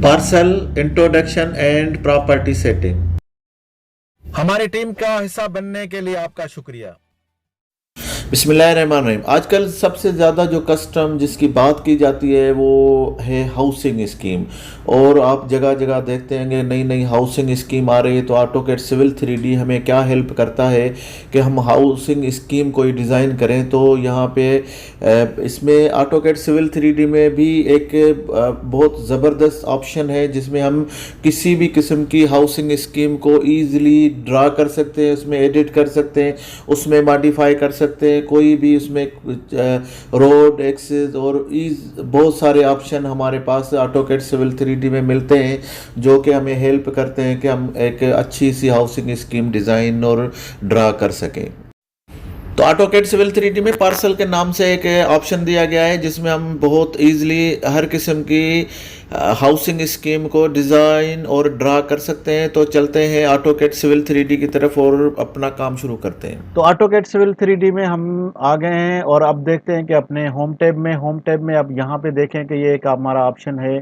Parcel introduction and property setting. हमारी team का हिस्सा बनने के लिए आपका शुक्रिया। बिस्मिल्लाहिर्रहमानिर्रहीम। आजकल सबसे ज़्यादा जो कस्टम जिसकी बात की जाती है वो है हाउसिंग स्कीम। और आप जगह जगह देखते हैं नई नई हाउसिंग स्कीम आ रही है। तो ऑटोकैड सिविल 3D हमें क्या हेल्प करता है कि हम हाउसिंग स्कीम कोई डिज़ाइन करें। तो यहाँ पे इसमें ऑटोकैड सिविल 3D में भी एक बहुत ज़बरदस्त ऑप्शन है जिसमें हम किसी भी किस्म की हाउसिंग स्कीम को ईज़िली ड्रा कर सकते हैं, उसमें एडिट कर सकते हैं, उसमें मॉडिफाई कर सकते हैं। कोई भी उसमें रोड एक्सेस और ईज बहुत सारे ऑप्शन हमारे पास ऑटोकैड सिविल 3D में मिलते हैं जो कि हमें हेल्प करते हैं कि हम एक अच्छी सी हाउसिंग स्कीम डिज़ाइन और ड्रा कर सकें। तो ऑटोकैड सिविल 3D में पार्सल के नाम से एक ऑप्शन दिया गया है जिसमें हम बहुत इजीली हर किस्म की हाउसिंग स्कीम को डिज़ाइन और ड्रा कर सकते हैं। तो चलते हैं ऑटोकैड सिविल 3D की तरफ और अपना काम शुरू करते हैं। तो ऑटोकैड सिविल 3D में हम आ गए हैं और अब देखते हैं कि अपने होम टैब में अब यहाँ पे देखें कि ये एक हमारा ऑप्शन है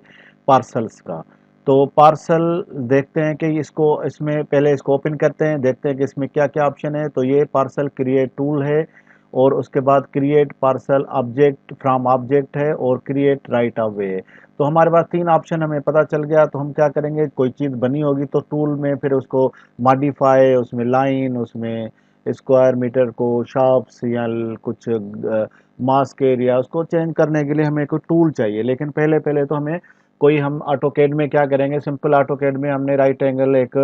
पार्सल्स का। तो पार्सल देखते हैं कि इसमें पहले इसको ओपन करते हैं, देखते हैं कि इसमें क्या क्या ऑप्शन है। तो ये पार्सल क्रिएट टूल है और उसके बाद create parcel object from object है और क्रिएट राइट ऑफ वे है। तो हमारे पास 3 ऑप्शन हमें पता चल गया। तो हम क्या करेंगे, कोई चीज़ बनी होगी तो टूल में फिर उसको मॉडिफाई, उसमें लाइन, उसमें स्क्वायर मीटर को शॉप्स या कुछ मास्क एरिया उसको चेंज करने के लिए हमें कोई टूल चाहिए। लेकिन पहले पहले तो हमें कोई हम ऑटोकैड में क्या करेंगे, सिंपल ऑटोकैड में हमने राइट एंगल एक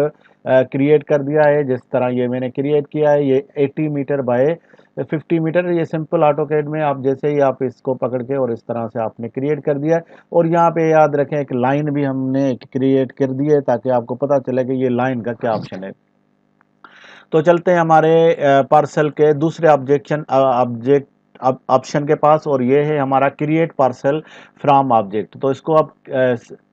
क्रिएट कर दिया है। जिस तरह ये मैंने क्रिएट किया है, ये 80 मीटर बाय 50 मीटर। ये सिंपल ऑटोकैड में आप जैसे ही आप इसको पकड़ के और इस तरह से आपने क्रिएट कर दिया है। और यहाँ पे याद रखें एक लाइन भी हमने क्रिएट कर दी है ताकि आपको पता चले कि ये लाइन का क्या ऑप्शन है। तो चलते हैं हमारे पार्सल के दूसरे ऑब्जेक्ट ऑप्शन के पास और ये है हमारा क्रिएट पार्सल फ्रॉम ऑब्जेक्ट। तो इसको आप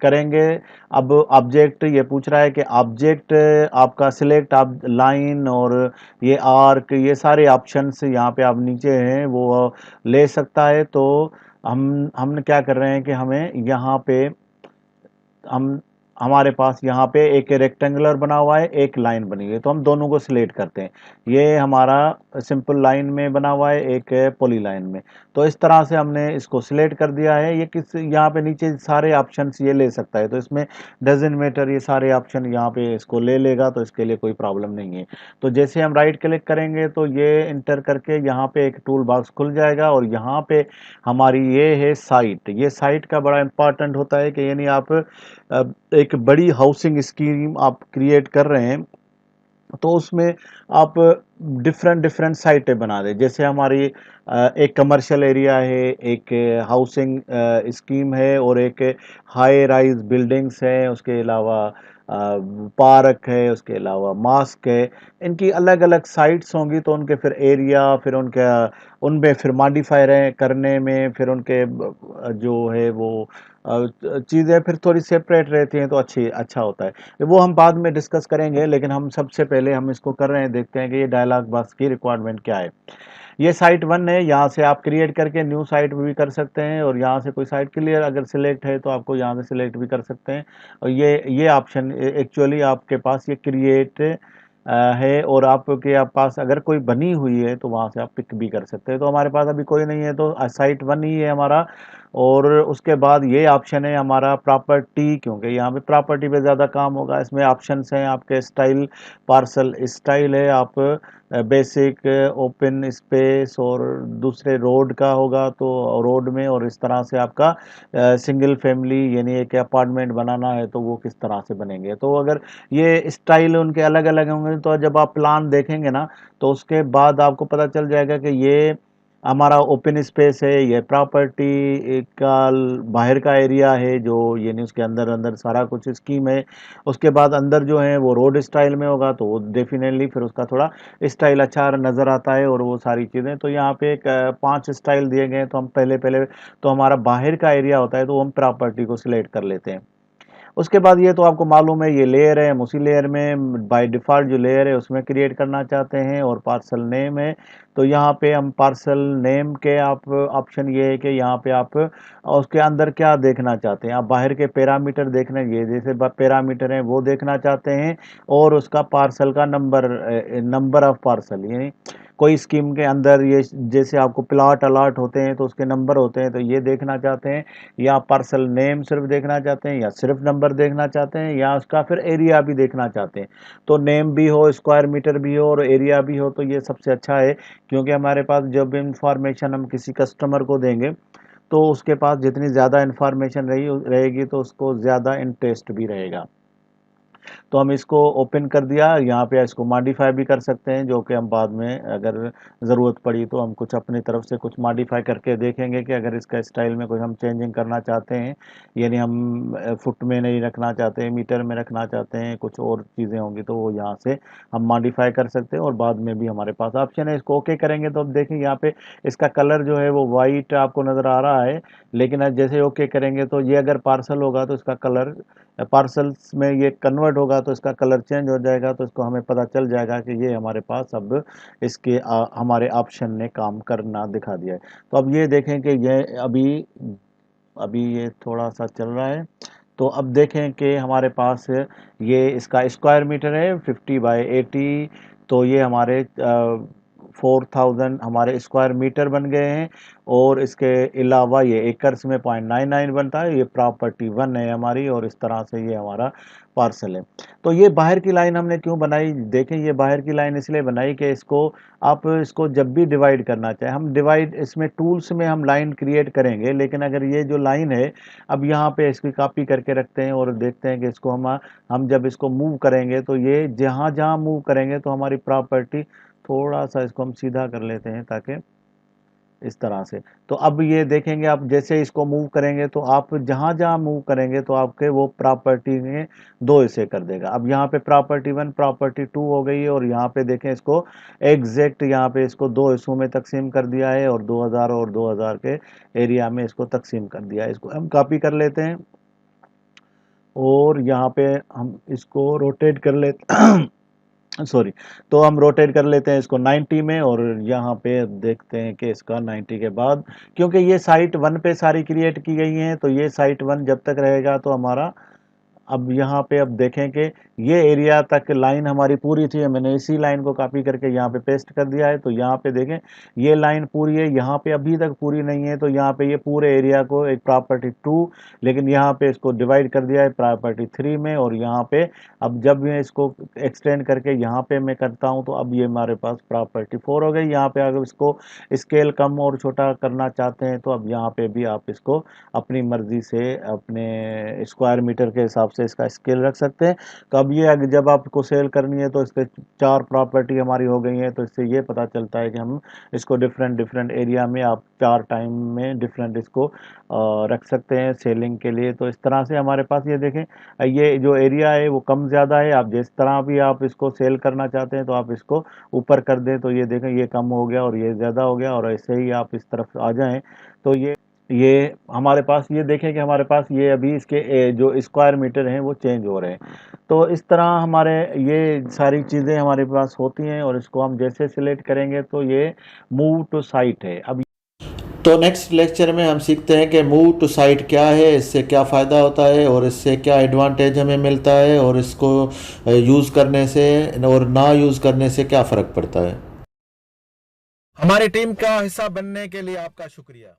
करेंगे। अब ऑब्जेक्ट ये पूछ रहा है कि ऑब्जेक्ट आपका सिलेक्ट आप लाइन और ये आर्क, ये सारे ऑप्शंस यहाँ पे आप नीचे हैं वो ले सकता है। तो हम क्या कर रहे हैं कि हमें यहाँ पे हम हमारे पास यहाँ पे एक रेक्टेंगुलर बना हुआ है, एक लाइन बनी हुई है। तो हम दोनों को सिलेक्ट करते हैं। ये हमारा सिंपल लाइन में बना हुआ है, एक है पॉली लाइन में। तो इस तरह से हमने इसको सिलेक्ट कर दिया है। ये किस यहाँ पे नीचे सारे ऑप्शंस ये ले सकता है। तो इसमें डजन मैटर, ये सारे ऑप्शन यहाँ पे इसको ले लेगा, तो इसके लिए कोई प्रॉब्लम नहीं है। तो जैसे हम राइट क्लिक करेंगे तो ये इंटर करके यहाँ पे एक टूल बॉक्स खुल जाएगा और यहाँ पे हमारी ये है साइट। ये साइट का बड़ा इंपॉर्टेंट होता है कि यानी आप एक बड़ी हाउसिंग स्कीम आप क्रिएट कर रहे हैं तो उसमें आप डिफरेंट डिफरेंट साइटें बना दें। जैसे हमारी एक कमर्शियल एरिया है, एक हाउसिंग स्कीम है और एक हाई राइज बिल्डिंग्स है, उसके अलावा पार्क है, उसके अलावा मास्क है। इनकी अलग अलग साइट्स होंगी तो उनके फिर एरिया, फिर उनके उनमें फिर मॉडिफाई करने में फिर उनके जो है वो चीज़ें फिर थोड़ी सेपरेट रहती हैं तो अच्छा होता है। वो हम बाद में डिस्कस करेंगे, लेकिन हम सबसे पहले हम इसको कर रहे हैं, देखते हैं कि ये डायलॉग बॉक्स की रिक्वायरमेंट क्या है। ये साइट 1 है, यहाँ से आप क्रिएट करके न्यू साइट भी कर सकते हैं और यहाँ से कोई साइट क्लियर अगर सिलेक्ट है तो आपको यहाँ से सिलेक्ट भी कर सकते हैं। और ये ऑप्शन एक्चुअली आपके पास ये क्रिएट है और आपके पास अगर कोई बनी हुई है तो वहाँ से आप पिक भी कर सकते हैं। तो हमारे पास अभी कोई नहीं है तो साइट 1 ही है हमारा। और उसके बाद ये ऑप्शन है हमारा प्रॉपर्टी, क्योंकि यहाँ पे प्रॉपर्टी पे ज़्यादा काम होगा। इसमें ऑप्शंस हैं आपके स्टाइल, पार्सल स्टाइल है, आप बेसिक, ओपन स्पेस और दूसरे रोड का होगा तो रोड में, और इस तरह से आपका सिंगल फैमिली यानी एक अपार्टमेंट बनाना है तो वो किस तरह से बनेंगे। तो अगर ये स्टाइल उनके अलग अलग होंगे तो जब आप प्लान देखेंगे ना तो उसके बाद आपको पता चल जाएगा कि ये हमारा ओपन स्पेस है, ये प्रॉपर्टी का बाहर का एरिया है जो यानी उसके अंदर अंदर सारा कुछ स्कीम है। उसके बाद अंदर जो है वो रोड स्टाइल में होगा तो वो डेफिनेटली फिर उसका थोड़ा स्टाइल अच्छा नज़र आता है और वो सारी चीज़ें। तो यहाँ पे एक 5 स्टाइल दिए गए हैं। तो हम पहले पहले तो हमारा बाहर का एरिया होता है तो हम प्रॉपर्टी को सिलेक्ट कर लेते हैं। उसके बाद ये तो आपको मालूम है, ये लेयर है, हम उसी लेयर में बाय डिफ़ॉल्ट जो लेयर है उसमें क्रिएट करना चाहते हैं, और पार्सल नेम है। तो यहाँ पे हम पार्सल नेम के आप ऑप्शन ये है कि यहाँ पे आप उसके अंदर क्या देखना चाहते हैं। आप बाहर के पैरामीटर देखने, ये जैसे पैरामीटर हैं वो देखना चाहते हैं, और उसका पार्सल का नंबर ऑफ पार्सल, यानी कोई स्कीम के अंदर ये जैसे आपको प्लॉट अलॉट होते हैं तो उसके नंबर होते हैं, तो ये देखना चाहते हैं, या पार्सल नेम सिर्फ देखना चाहते हैं, या सिर्फ नंबर देखना चाहते हैं, या उसका फिर एरिया भी देखना चाहते हैं। तो नेम भी हो, स्क्वायर मीटर भी हो और एरिया भी हो तो ये सबसे अच्छा है, क्योंकि हमारे पास जब भी इंफॉर्मेशन हम किसी कस्टमर को देंगे तो उसके पास जितनी ज़्यादा इंफॉर्मेशन रहेगी तो उसको ज़्यादा इंटरेस्ट भी रहेगा। तो हम इसको ओपन कर दिया, यहाँ पे इसको मॉडिफाई भी कर सकते हैं, जो कि हम बाद में अगर ज़रूरत पड़ी तो हम कुछ अपनी तरफ से कुछ मॉडिफाई करके देखेंगे कि अगर इसका स्टाइल में कुछ हम चेंजिंग करना चाहते हैं, यानी हम फुट में नहीं रखना चाहते हैं, मीटर में रखना चाहते हैं, कुछ और चीज़ें होंगी तो वो यहाँ से हम मॉडिफाई कर सकते हैं, और बाद में भी हमारे पास ऑप्शन है। इसको ओके करेंगे तो अब देखें यहाँ पे इसका कलर जो है वो वाइट आपको नज़र आ रहा है, लेकिन अब जैसे ओके करेंगे तो ये अगर पार्सल होगा तो इसका कलर, पार्सल्स में ये कन्वर्ट होगा तो इसका कलर चेंज हो जाएगा, तो इसको हमें पता चल जाएगा कि ये हमारे पास अब इसके हमारे ऑप्शन ने काम करना दिखा दिया है। तो अब ये देखें कि ये अभी अभी ये थोड़ा सा चल रहा है, तो अब देखें कि हमारे पास ये इसका स्क्वायर मीटर है 50/80, तो ये हमारे 4000 हमारे स्क्वायर मीटर बन गए हैं, और इसके अलावा ये एकर्स में 0.99 बनता है, ये प्रॉपर्टी 1 है हमारी, और इस तरह से ये हमारा पार्सल है। तो ये बाहर की लाइन हमने क्यों बनाई, देखें ये बाहर की लाइन इसलिए बनाई कि इसको आप इसको जब भी डिवाइड करना चाहें, हम डिवाइड इसमें टूल्स में हम लाइन क्रिएट करेंगे, लेकिन अगर ये जो लाइन है अब यहाँ पे इसकी कॉपी करके रखते हैं और देखते हैं कि इसको हम जब इसको मूव करेंगे तो ये जहाँ जहाँ मूव करेंगे तो हमारी प्रॉपर्टी, थोड़ा सा इसको हम सीधा कर लेते हैं ताकि इस तरह से, तो अब ये देखेंगे आप जैसे इसको मूव करेंगे तो आप जहाँ जहाँ मूव करेंगे तो आपके वो प्रॉपर्टी में 2 हिस्से कर देगा। अब यहाँ पे प्रॉपर्टी 1 प्रॉपर्टी 2 हो गई है, और यहाँ पे देखें इसको एग्जैक्ट यहाँ पे इसको 2 हिस्सों में तकसीम कर दिया है, और 2000 और 2000 के एरिया में इसको तकसीम कर दिया है। इसको हम कॉपी कर लेते हैं और यहाँ पे हम इसको रोटेट कर लेते सॉरी, तो हम रोटेट कर लेते हैं इसको 90 में, और यहाँ पे देखते हैं कि इसका 90 के बाद, क्योंकि ये साइट 1 पे सारी क्रिएट की गई हैं, तो ये साइट 1 जब तक रहेगा तो हमारा, अब यहाँ पे अब देखें कि ये एरिया तक लाइन हमारी पूरी थी, मैंने इसी लाइन को कॉपी करके यहाँ पे पेस्ट कर दिया है, तो यहाँ पे देखें ये लाइन पूरी है, यहाँ पे अभी तक पूरी नहीं है, तो यहाँ पे ये पूरे एरिया को एक प्रॉपर्टी 2, लेकिन यहाँ पे इसको डिवाइड कर दिया है प्रॉपर्टी 3 में, और यहाँ पे अब जब मैं इसको एक्सटेंड करके यहाँ पे मैं करता हूँ तो अब ये हमारे पास प्रॉपर्टी 4 हो गई। यहाँ पे अगर इसको स्केल कम और छोटा करना चाहते हैं तो अब यहाँ पे भी आप इसको अपनी मर्जी से अपने स्क्वायर मीटर के हिसाब से इसका स्केल रख सकते हैं। तो अब ये जब आपको सेल करनी है तो इसके 4 प्रॉपर्टी हमारी हो गई हैं, तो इससे ये पता चलता है कि हम इसको डिफरेंट डिफरेंट एरिया में आप 4 टाइम में डिफरेंट इसको रख सकते हैं सेलिंग के लिए। तो इस तरह से हमारे पास ये देखें ये जो एरिया है वो कम ज़्यादा है, आप जिस तरह भी आप इसको सेल करना चाहते हैं तो आप इसको ऊपर कर दें, तो ये देखें ये कम हो गया और ये ज़्यादा हो गया, और ऐसे ही आप इस तरफ आ जाएं तो ये हमारे पास ये देखें कि हमारे पास ये अभी इसके जो स्क्वायर मीटर हैं वो चेंज हो रहे हैं। तो इस तरह हमारे ये सारी चीज़ें हमारे पास होती हैं, और इसको हम जैसे सिलेक्ट करेंगे तो ये मूव टू साइट है। अब तो नेक्स्ट लेक्चर में हम सीखते हैं कि मूव टू साइट क्या है, इससे क्या फ़ायदा होता है और इससे क्या एडवांटेज हमें मिलता है, और इसको यूज़ करने से और ना यूज़ करने से क्या फ़र्क पड़ता है। हमारी टीम का हिस्सा बनने के लिए आपका शुक्रिया।